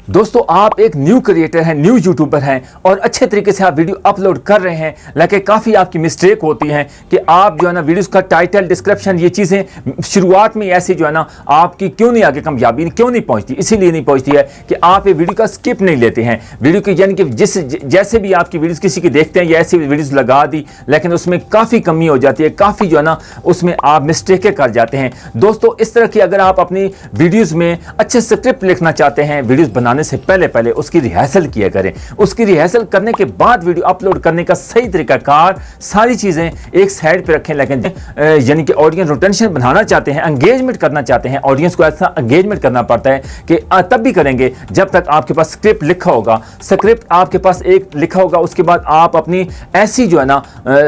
दोस्तों आप एक न्यू क्रिएटर हैं, न्यू यूट्यूबर हैं और अच्छे तरीके से आप वीडियो अपलोड कर रहे हैं, लेकिन काफ़ी आपकी मिस्टेक होती है कि आप जो है ना वीडियोस का टाइटल, डिस्क्रिप्शन, ये चीज़ें शुरुआत में ऐसी जो है ना आपकी क्यों नहीं आगे कामयाबी क्यों नहीं पहुंचती। इसीलिए नहीं पहुंचती है कि आप ये वीडियो का स्किप नहीं लेते हैं। वीडियो की यानी कि जैसे भी आपकी वीडियोस किसी की देखते हैं या ऐसी वीडियोस लगा दी, लेकिन उसमें काफ़ी कमी हो जाती है, काफ़ी जो है ना उसमें आप मिस्टेकें कर जाते हैं। दोस्तों इस तरह की अगर आप अपनी वीडियोज़ में अच्छे स्क्रिप्ट लिखना चाहते हैं, वीडियोज़ बनाने से पहले उसकी रिहर्सल किया करें। उसकी रिहर्सल करने के बाद वीडियो अपलोड करने का सही तरीकाकार, सारी चीजें एक साइड पे रखें। लेकिन यानी कि ऑडियंस रिटेंशन बनाना चाहते हैं, एंगेजमेंट करना चाहते हैं, ऑडियंस को ऐसा एंगेजमेंट करना पड़ता है कि तब भी करेंगे जब तक आपके पास स्क्रिप्ट लिखा होगा। स्क्रिप्ट आपके पास एक लिखा होगा, उसके बाद आप अपनी ऐसी जो है ना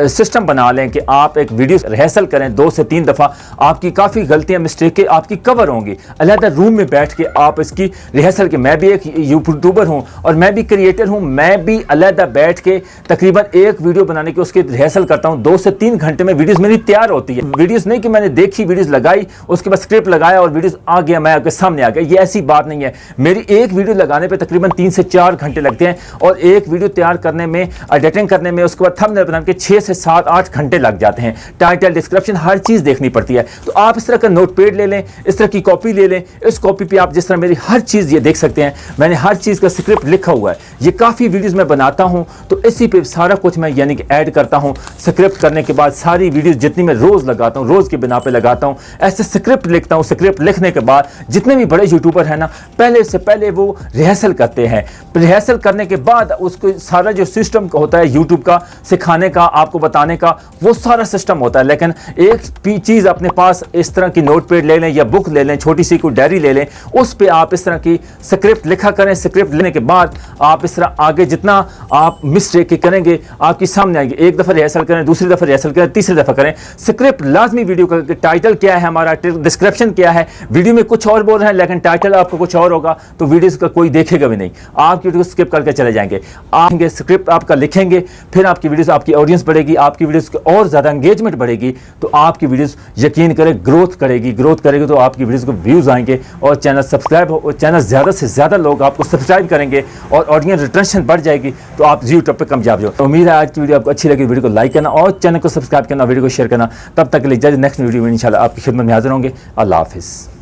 सिस्टम बना लें कि आप एक वीडियो रिहर्सल करें 2 से 3 दफा। आपकी काफी गलतियां, मिस्टेकें आपकी कवर होंगी। अलग रूम में बैठ के आप इसकी रिहर्सल के, मैं भी एक यूट्यूबर हूं और मैं भी क्रिएटर हूं, मैं भी अलग बैठ के तकरीबन एक वीडियो बनाने की उसकी रिहर्सल करता हूं। 2 से 3 घंटे में वीडियोस मेरी तैयार होती है। वीडियोस नहीं कि मैंने देखी, वीडियोस लगाई, उसके बाद स्क्रिप्ट लगाया और वीडियोस आ गया, मैं आपके सामने आ गया, ये ऐसी बात नहीं है। मेरी एक वीडियो लगाने पे तकरीबन 3 से 4 घंटे लगते हैं और एक वीडियो तैयार करने में, एडिटिंग करने में, उसके बाद थंबनेल बनाने के 6 से 7-8 घंटे लग जाते हैं। टाइटल, डिस्क्रिप्शन, हर चीज देखनी पड़ती है। तो आप इस तरह का नोटपैड ले लें, इस तरह की कॉपी ले लें। इस कॉपी पे आप जिस तरह मेरी हर चीज ये देख सकते हैं, मैंने हर चीज का स्क्रिप्ट लिखा हुआ है। ये काफी वीडियोस मैं बनाता हूं तो इसी पे सारा कुछ मैं यानी कि ऐड करता हूं। स्क्रिप्ट करने के बाद सारी वीडियोस जितनी मैं रोज लगाता हूं, रोज के बिना पे लगाता हूं, ऐसे स्क्रिप्ट लिखता हूं। स्क्रिप्ट लिखने के बाद जितने भी बड़े यूट्यूबर हैं ना, पहले से पहले वो रिहर्सल करते हैं। रिहर्सल करने के बाद उसको सारा जो सिस्टम होता है यूट्यूब का सिखाने का, आपको बताने का, वो सारा सिस्टम होता है। लेकिन एक चीज अपने पास इस तरह की नोटपैड ले लें या बुक ले लें, छोटी सी कोई डायरी ले लें, उस पर आप इस तरह की स्क्रिप्ट लिखा करें। स्क्रिप्ट लेने के बाद आप इस तरह आगे जितना आप मिस्टेक करेंगे आपके सामने आएंगे। एक दफा रिहर्सल करें, दूसरी दफा रिहर्सल करें, तीसरी दफा करें। स्क्रिप्ट लाजमी, वीडियो का टाइटल क्या है हमारा, डिस्क्रिप्शन क्या है, वीडियो में कुछ और बोल रहे हैं लेकिन टाइटल आपको कुछ और होगा तो वीडियो का कोई देखेगा भी नहीं। आप वीडियो स्किप करके चले जाएंगे। आप स्क्रिप्ट आपका लिखेंगे, फिर आपकी वीडियोस, आपकी ऑडियंस बढ़ेगी, आपकी वीडियोस की और ज्यादा एंगेजमेंट बढ़ेगी, तो आपकी वीडियोस यकीन करें ग्रोथ करेगी तो आपकी वीडियोस को व्यूज आएंगे और चैनल सब्सक्राइब हो, चैनल ज्यादा से ज्यादा लोग आपको सब्सक्राइब करेंगे और ऑडियंस रिटेंशन बढ़ जाएगी, तो आप यूट्यूब पे कामयाब हो। उम्मीद है आज की वीडियो आपको अच्छी लगी। वीडियो को लाइक करना और चैनल को सब्सक्राइब करना, वीडियो को शेयर करना। तब तक के लिए नेक्स्ट वीडियो में इंशाल्लाह आपकी खिदमत में हाजिर होंगे। अल्लाह हाफिज़।